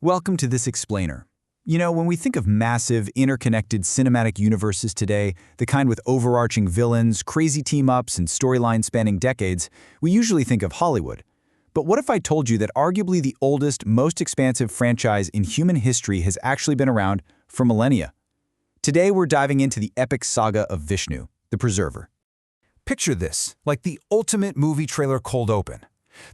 Welcome to this explainer. You know, when we think of massive, interconnected cinematic universes today, the kind with overarching villains, crazy team-ups, and storylines spanning decades, we usually think of Hollywood. But what if I told you that arguably the oldest, most expansive franchise in human history has actually been around for millennia? Today we're diving into the epic saga of Vishnu, the Preserver. Picture this, like the ultimate movie trailer cold open.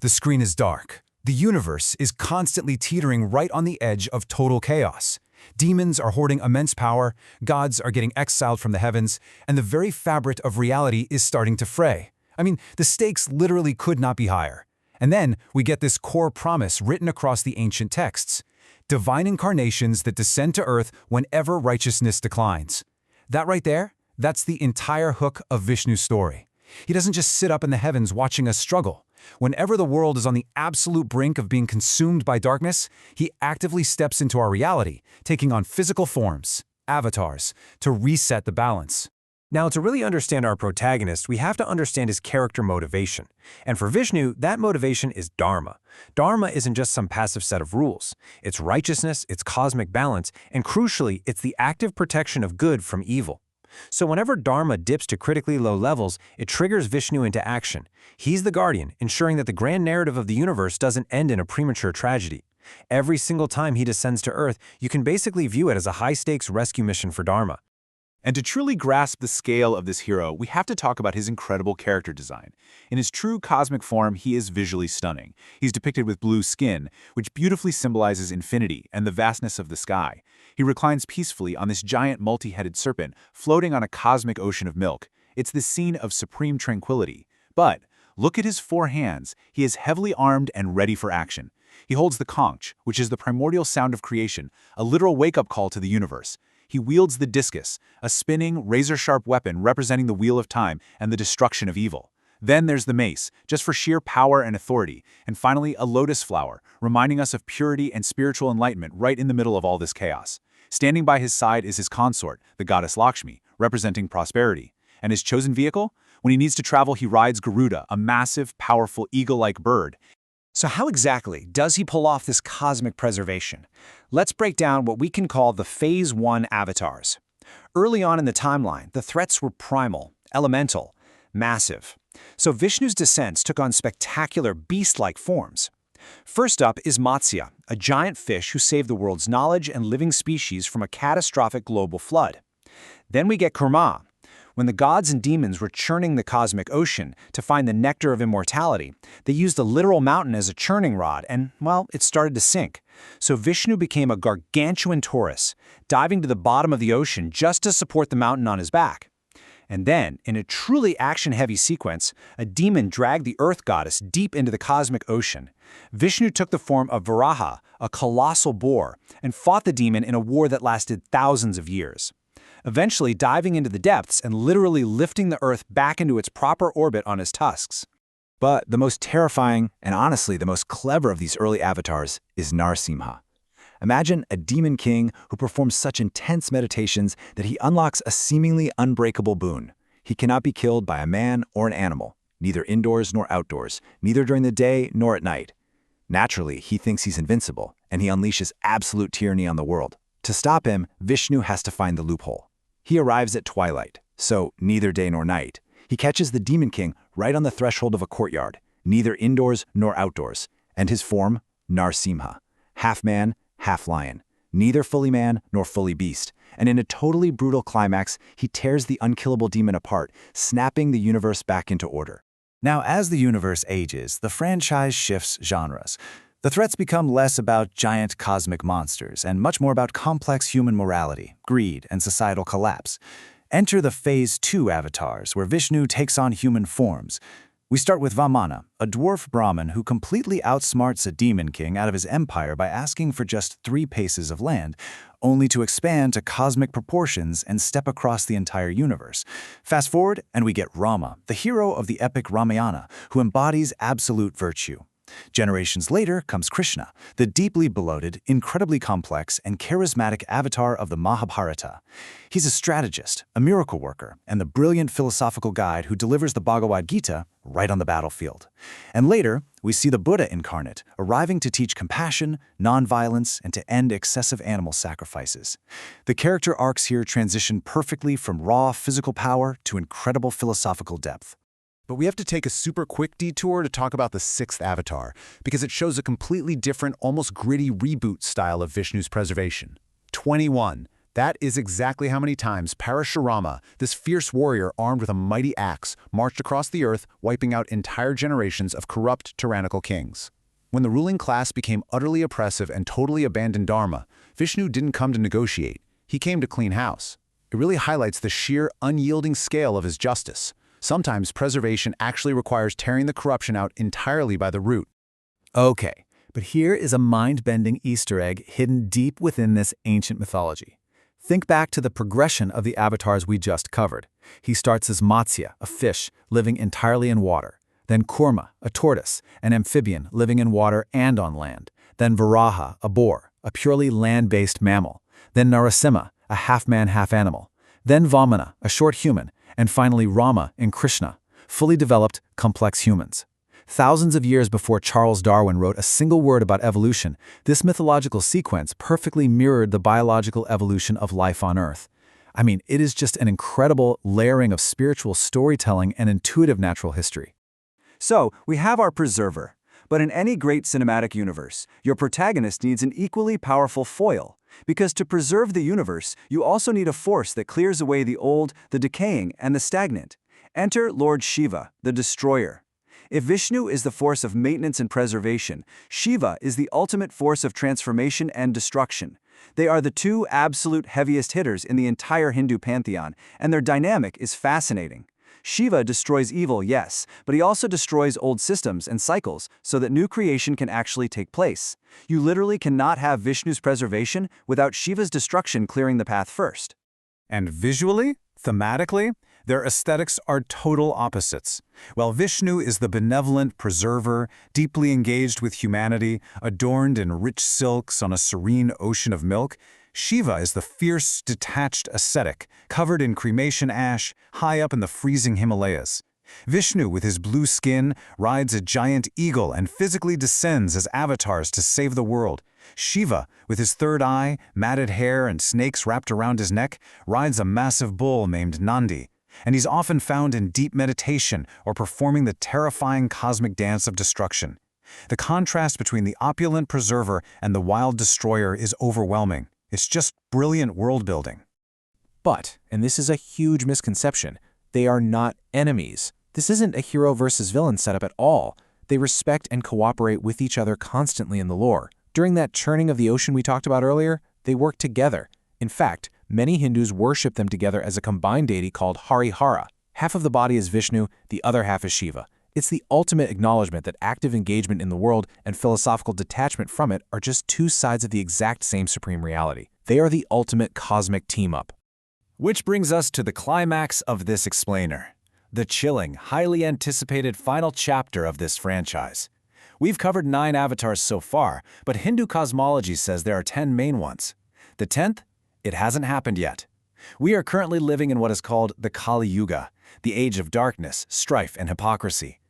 The screen is dark. The universe is constantly teetering right on the edge of total chaos. Demons are hoarding immense power, gods are getting exiled from the heavens, and the very fabric of reality is starting to fray. I mean, the stakes literally could not be higher. And then we get this core promise written across the ancient texts: divine incarnations that descend to earth whenever righteousness declines. That right there, that's the entire hook of Vishnu's story. He doesn't just sit up in the heavens watching us struggle. Whenever the world is on the absolute brink of being consumed by darkness, he actively steps into our reality, taking on physical forms, avatars, to reset the balance. Now, to really understand our protagonist, we have to understand his character motivation. And for Vishnu, that motivation is Dharma. Dharma isn't just some passive set of rules. It's righteousness, it's cosmic balance, and crucially, it's the active protection of good from evil. So whenever Dharma dips to critically low levels, it triggers Vishnu into action. He's the guardian, ensuring that the grand narrative of the universe doesn't end in a premature tragedy. Every single time he descends to Earth, you can basically view it as a high-stakes rescue mission for Dharma. And to truly grasp the scale of this hero, we have to talk about his incredible character design. In his true cosmic form, he is visually stunning. He's depicted with blue skin, which beautifully symbolizes infinity and the vastness of the sky. He reclines peacefully on this giant multi-headed serpent, floating on a cosmic ocean of milk. It's the scene of supreme tranquility. But look at his four hands. He is heavily armed and ready for action. He holds the conch, which is the primordial sound of creation, a literal wake-up call to the universe. He wields the discus, a spinning, razor-sharp weapon representing the wheel of time and the destruction of evil. Then there's the mace, just for sheer power and authority. And finally, a lotus flower, reminding us of purity and spiritual enlightenment right in the middle of all this chaos. Standing by his side is his consort, the goddess Lakshmi, representing prosperity. And his chosen vehicle? When he needs to travel, he rides Garuda, a massive, powerful, eagle-like bird. So how exactly does he pull off this cosmic preservation? Let's break down what we can call the Phase 1 avatars. Early on in the timeline, the threats were primal, elemental, massive. So Vishnu's descents took on spectacular beast-like forms. First up is Matsya, a giant fish who saved the world's knowledge and living species from a catastrophic global flood. Then we get Kurma. When the gods and demons were churning the cosmic ocean to find the nectar of immortality, they used a literal mountain as a churning rod and, well, it started to sink. So Vishnu became a gargantuan Taurus, diving to the bottom of the ocean just to support the mountain on his back. And then, in a truly action-heavy sequence, a demon dragged the earth goddess deep into the cosmic ocean. Vishnu took the form of Varaha, a colossal boar, and fought the demon in a war that lasted thousands of years, eventually diving into the depths and literally lifting the Earth back into its proper orbit on his tusks. But the most terrifying, and honestly the most clever of these early avatars, is Narsimha. Imagine a demon king who performs such intense meditations that he unlocks a seemingly unbreakable boon. He cannot be killed by a man or an animal, neither indoors nor outdoors, neither during the day nor at night. Naturally, he thinks he's invincible, and he unleashes absolute tyranny on the world. To stop him, Vishnu has to find the loophole. He arrives at twilight, so neither day nor night. He catches the Demon King right on the threshold of a courtyard, neither indoors nor outdoors, and his form, Narsimha, half man, half lion, neither fully man nor fully beast. And in a totally brutal climax, he tears the unkillable demon apart, snapping the universe back into order. Now, as the universe ages, the franchise shifts genres. The threats become less about giant cosmic monsters and much more about complex human morality, greed, and societal collapse. Enter the Phase 2 avatars, where Vishnu takes on human forms. We start with Vamana, a dwarf Brahmin who completely outsmarts a demon king out of his empire by asking for just 3 paces of land, only to expand to cosmic proportions and step across the entire universe. Fast forward, and we get Rama, the hero of the epic Ramayana, who embodies absolute virtue. Generations later comes Krishna, the deeply beloved, incredibly complex, and charismatic avatar of the Mahabharata. He's a strategist, a miracle worker, and the brilliant philosophical guide who delivers the Bhagavad Gita right on the battlefield. And later, we see the Buddha incarnate, arriving to teach compassion, nonviolence, and to end excessive animal sacrifices. The character arcs here transition perfectly from raw physical power to incredible philosophical depth. But we have to take a super quick detour to talk about the sixth avatar, because it shows a completely different, almost gritty reboot style of Vishnu's preservation. 21. That is exactly how many times Parashurama, this fierce warrior armed with a mighty axe, marched across the earth, wiping out entire generations of corrupt, tyrannical kings. When the ruling class became utterly oppressive and totally abandoned Dharma, Vishnu didn't come to negotiate. He came to clean house. It really highlights the sheer, unyielding scale of his justice. Sometimes preservation actually requires tearing the corruption out entirely by the root. Okay, but here is a mind-bending Easter egg hidden deep within this ancient mythology. Think back to the progression of the avatars we just covered. He starts as Matsya, a fish living entirely in water. Then Kurma, a tortoise, an amphibian living in water and on land. Then Varaha, a boar, a purely land-based mammal. Then Narasimha, a half-man, half-animal. Then Vamana, a short human. And finally Rama and Krishna, fully developed, complex humans. Thousands of years before Charles Darwin wrote a single word about evolution, this mythological sequence perfectly mirrored the biological evolution of life on Earth. I mean, it is just an incredible layering of spiritual storytelling and intuitive natural history. So, we have our preserver. But in any great cinematic universe, your protagonist needs an equally powerful foil. Because to preserve the universe, you also need a force that clears away the old, the decaying, and the stagnant. Enter Lord Shiva, the destroyer. If Vishnu is the force of maintenance and preservation, Shiva is the ultimate force of transformation and destruction. They are the two absolute heaviest hitters in the entire Hindu pantheon, and their dynamic is fascinating. Shiva destroys evil, yes, but he also destroys old systems and cycles so that new creation can actually take place. You literally cannot have Vishnu's preservation without Shiva's destruction clearing the path first. And visually, thematically, their aesthetics are total opposites. While Vishnu is the benevolent preserver, deeply engaged with humanity, adorned in rich silks on a serene ocean of milk, Shiva is the fierce, detached ascetic, covered in cremation ash, high up in the freezing Himalayas. Vishnu, with his blue skin, rides a giant eagle and physically descends as avatars to save the world. Shiva, with his third eye, matted hair, and snakes wrapped around his neck, rides a massive bull named Nandi. And he's often found in deep meditation or performing the terrifying cosmic dance of destruction. The contrast between the opulent preserver and the wild destroyer is overwhelming. It's just brilliant world-building. But, and this is a huge misconception, they are not enemies. This isn't a hero versus villain setup at all. They respect and cooperate with each other constantly in the lore. During that churning of the ocean we talked about earlier, they work together. In fact, many Hindus worship them together as a combined deity called Harihara. Half of the body is Vishnu, the other half is Shiva. It's the ultimate acknowledgement that active engagement in the world and philosophical detachment from it are just two sides of the exact same supreme reality. They are the ultimate cosmic team-up. Which brings us to the climax of this explainer, the chilling, highly anticipated final chapter of this franchise. We've covered 9 avatars so far, but Hindu cosmology says there are 10 main ones. The 10th? It hasn't happened yet. We are currently living in what is called the Kali Yuga, the age of darkness, strife, and hypocrisy.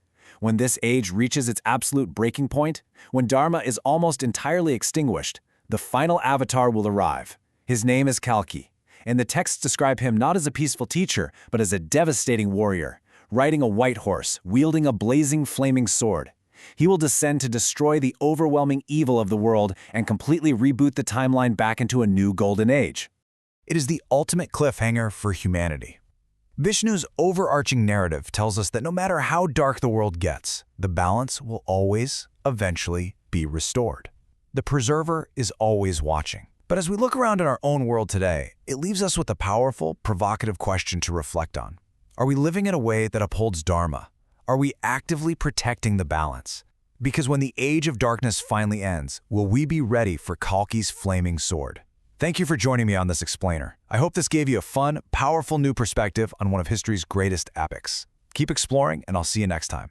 When this age reaches its absolute breaking point, when Dharma is almost entirely extinguished, the final avatar will arrive. His name is Kalki, and the texts describe him not as a peaceful teacher, but as a devastating warrior, riding a white horse, wielding a blazing flaming sword. He will descend to destroy the overwhelming evil of the world and completely reboot the timeline back into a new golden age. It is the ultimate cliffhanger for humanity. Vishnu's overarching narrative tells us that no matter how dark the world gets, the balance will always, eventually, be restored. The preserver is always watching. But as we look around in our own world today, it leaves us with a powerful, provocative question to reflect on. Are we living in a way that upholds Dharma? Are we actively protecting the balance? Because when the age of darkness finally ends, will we be ready for Kalki's flaming sword? Thank you for joining me on this explainer. I hope this gave you a fun, powerful new perspective on one of history's greatest epics. Keep exploring, and I'll see you next time.